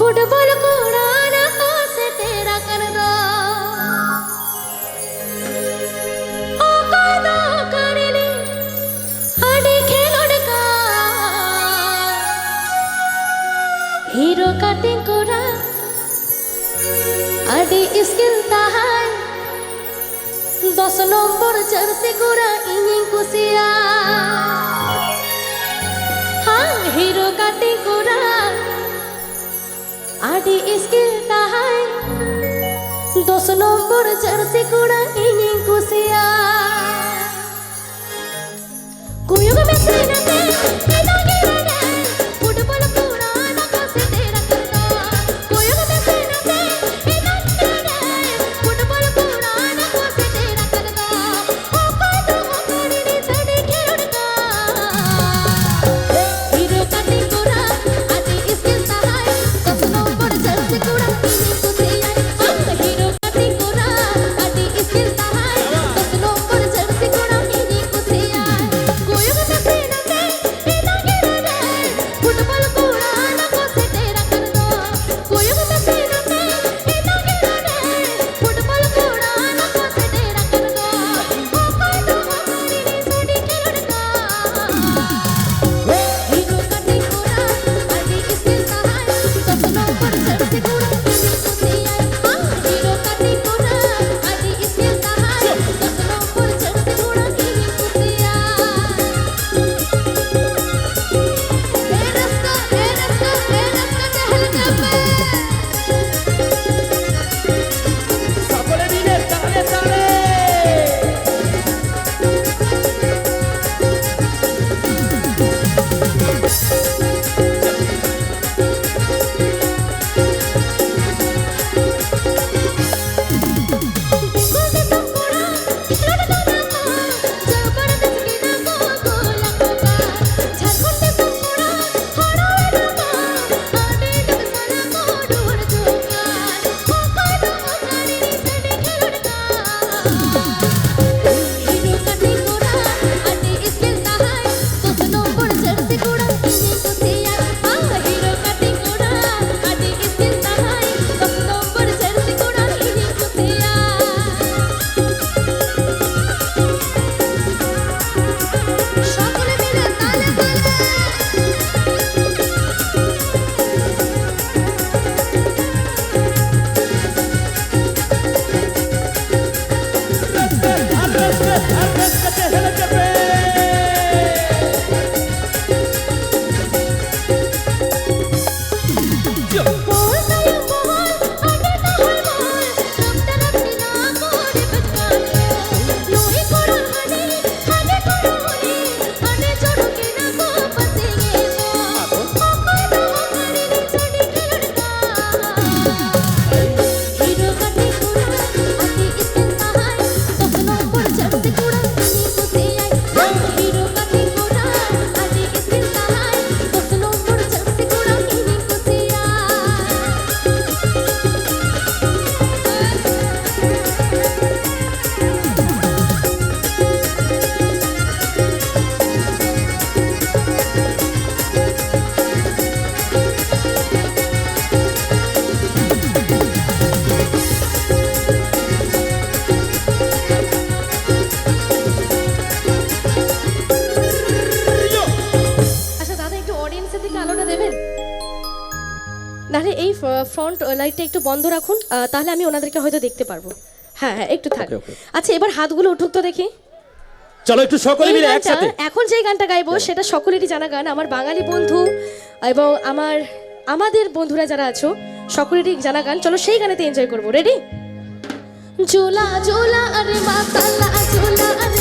football को उड़ाना से तेरा कर दो ओ कायदा करने आड़ी खेलोड़ का हीरो कटिंग कोरा आड़ी स्किल ताहाय 10 নম্বর জার্সি কোরা ইনিং কুসিয়া हाँ हीरो कटिंग कोरा आड़ी स्किल ताहाय 10 নম্বর জার্সি কোরা ইনিং কুসিয়া कोयो में सेना पे इतना गिरा फुटबॉल को उड़ाना से तेरा कर दो कोयो में सेना पे इतना गिरा फुटबॉल को उड़ाना से तेरा कर दो ओ कादो करीनी सड़ी खेलड़ का हीरो कटिंग कोरा आदि स्किल ताहाय 10 নম্বর জার্সি कोरा इनिंग कुसिया हीरो कटिंग कोरा आदि स्किल ताहाय 10 নম্বর জার্সি कोरा इनिंग कुसिया कोयो में सेना पे इतना गिरा फुटबॉल को उड़ाना से तेरा कर दो कोयो में सेना पे इतना गिरा फुटबॉल को उड़ाना से तेरा कर दो ओ कादो करीनी सड़ी खेलड़ का हीरो कटिंग कोरा आदि स्किल ताहाय 10 নম্বর জার্সি कोरा इनिंग कुसिया हीरो कटिंग कोरा आदि स्किल ताहाय 10 নম্বর জার্সি कोरा इनिंग कुसिया সকলে মিলে তালে তালে নাহলে এই ফ্রন্ট লাইটটা একটু বন্ধ রাখুন তাহলে আমি ওনাদেরকে হয়তো দেখতে পারবো হ্যাঁ হ্যাঁ একটু থাক আচ্ছা এবার হাতগুলো উঠুক তো দেখি চলো একটু সকলে মিলে একসাথে এখন যে গানটা গাইবো সেটা সকলেরই জানা গান আমার বাঙালি বন্ধু এবং আমাদের বন্ধুরা যারা আছো সকলেরই জানা গান চলো সেই গানেতে এনজয় করবো রেডি জোলা জোলা আরে মাতালা জোলা আরে